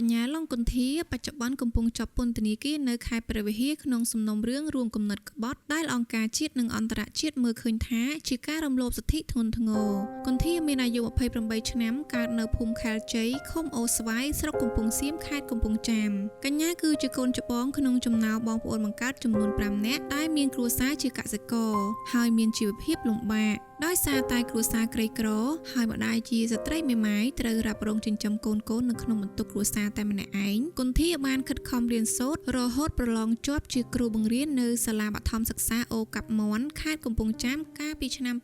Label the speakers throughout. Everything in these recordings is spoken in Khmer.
Speaker 1: កញ្ញាឡុងកុនធាបច្ចុប្បន្នកំពុងជាប់ពន្ធនាគារនៅខេត្តព្រះវិហារក្នុងសំណុំរឿងរួមគំនិតក្បត់ដែលអង្គការជាតិនិងអន្តរជាតិមើលឃើញថាជាការរំលោភសិទ្ធិធ្ងន់ធ្ងរកុនធាមានអាយុ28ឆ្នាំកើតនៅភូមិខែលជ័យឃុំអូស្វាយស្រុកកំពង់សៀមខេត្តកំពង់ចាមកញ្ញាគឺជាកូនច្បងក្នុងចំណោមបងប្អូនបង្កើតចំនួន5នាក់ដែលមានគ្រួសារជាកសិករហើយមានជីវភាពលំបាកដោយសារតែគ្រួសារក្រីក្រហើយម្ដាយជាស្ត្រីមេម៉ាយត្រូវរ៉ាប់រងចិញ្ចឹមកូននៅក្នុងបន្ទុកគ្រួសារតែម្នាក់ឯងគុនធាបានខិតខំរៀនសូត្ររហូតប្រឡងជាប់ជាគ្រូបង្រៀននៅសាលាបឋមសិក្សាអូកាប់មន់ខេត្តកំពង់ចាមកាលពីឆ្នាំ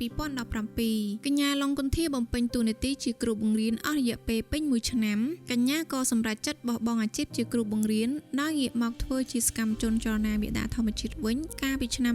Speaker 1: 2017កញ្ញាឡុងគុនធាបំពេញតួនាទីជាគ្រូបង្រៀនអស់រយៈពេលពេញ1ឆ្នាំកញ្ញាក៏សម្រេចចិត្តបោះបង់អាជីពជាគ្រូបង្រៀនដោយងាកមកធ្វើជាសកម្មជនចលនាមេដាធម្មជាតិវិញកាលពីឆ្នាំ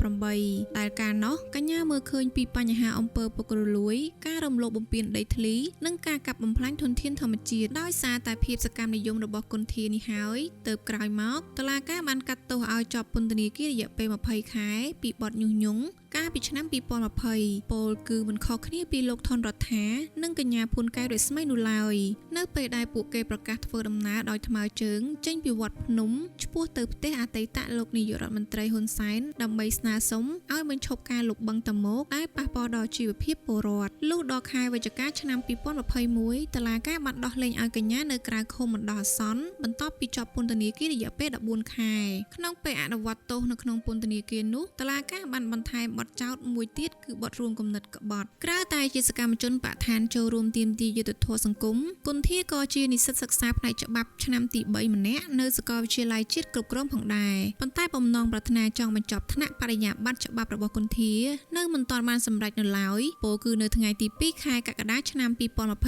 Speaker 1: 2018ដែលកាលនោះកញ្ញាមើលឃើញពីបញ្ហាអំពើពុករលួយការរំលោភបំពានដីធ្លីនិងការកាប់បំផ្លាញធនធានធម្មជាតិដោយសារតែភាពសកម្មនិយមរបស់គុនធានេះហើយទើបក្រោយមកតុលាការបានកាត់ទោសឲ្យជាប់ពន្ធនាគាររយៈពេល20ខែពីបទញុះញង់កាលពីឆ្នាំ2020ពលគឺមិនខុសគ្នាពីលោកថនរដ្ឋានិងកញ្ញាភួនកែវរស្មីនោះឡើយនៅពេលដែលពួកគេប្រកាសធ្វើដំណើរដោយថ្មើរជើងចេញពីវត្តភ្នំឆ្ពោះទៅផ្ទះអតីតលោកនាយករដ្ឋមន្ត្រីហ៊ុនសែនដើម្បីស្នើសុំឲ្យបញ្ឈប់ការលុបបង្កតមោកដែលប៉ះពាល់ដល់ជីវភាពពលរដ្ឋលុះដល់ខែវិច្ឆិកាឆ្នាំ2021តុលាការបានដោះលែងឲ្យកញ្ញានៅក្រៅឃុំបណ្ដោះអាសន្នបន្ទាប់ពីជាប់ពន្ធនាគាររយៈពេល14ខែក្នុងពេលអនុវត្តទោសនៅក្នុងពន្ធនាគារនោះតុលាការបានបន្ថែមបទចោទមួយទៀតគឺបទរួមគំនិតក្បត់ក្រៅតែជាសកម្មជនបកឋានចូលរួមទាមទារយុត្តិធម៌សង្គមគុនធាក៏ជានិស្សិតសិក្សាផ្នែកច្បាប់ឆ្នាំទី3ម្នាក់នៅសាកលវិទ្យាល័យជាតិគ្រប់គ្រងផងដែរប៉ុន្តែបំណងប្រាថ្នាចង់បញ្ចប់ថ្នាក់បរិញ្ញាបត្រច្បាប់របស់គុនធានៅមិនទាន់បានសម្រេចនៅឡើយពោលគឺនៅថ្ងៃទី2ខែកក្កដាឆ្នាំ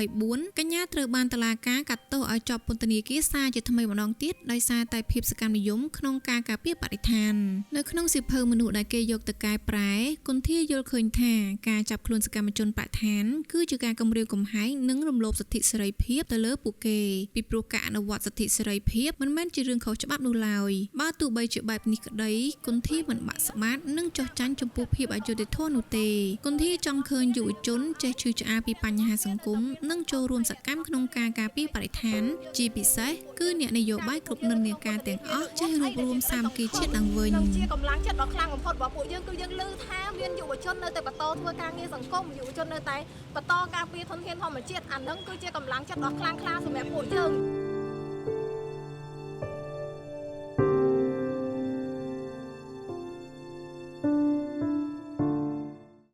Speaker 1: 2024កញ្ញាត្រូវបានតុលាការកាត់ទោសឲ្យជាប់ពន្ធនាគារសារជាថ្មីម្ដងទៀតដោយសារតែភាពសកម្មនិយមក្នុងការការពារបរិស្ថាននៅក្នុងសៀវភៅមនុស្សដែលគេយកទៅកែប្រែគុនធាយល់ឃើញថាការចាប់ខ្លួនសកម្មជនបរិស្ថានគឺជាការគំរាមកំហែងនិងរំលោភសិទ្ធិសេរីភាពទៅលើពួកគេពីព្រោះការអនុវត្តសិទ្ធិសេរីភាពមិនមែនជារឿងខុសច្បាប់នោះឡើយបើទោះបីជាបែបនេះក្តីគុនធាមិនបាក់ស្បាតនិងចោះចាញ់ចំពោះភាពអយុត្តិធម៌នោះទេគុនធាចង់ឃើញយុវជនចេះឈឺឆ្អាលពីបញ្ហាសង្គមនិងចូលរួមសកម្មក្នុងការការពារបរិស្ថានជាពិសេសគឺអ្នកនយោបាយគ្រប់និន្នាការទាំងអស់ចេះរួបរวมសាមគ្គីជាតិឡើងវិញ
Speaker 2: ជាកម្លាំងចិត្តដ៏ខ្លាំងបំផុតរបស់ពួកយើងគឺយើងឮថាមានយុវជននៅតែបន្តធ្វើការងារសង្គមយុវជននៅតែបន្តការពារធនធានធម្មជាតិអានឹងគឺជាកម្លាំងចិត្តដ៏ខ្លាំងក្លាសម្រាប់ពួកយើង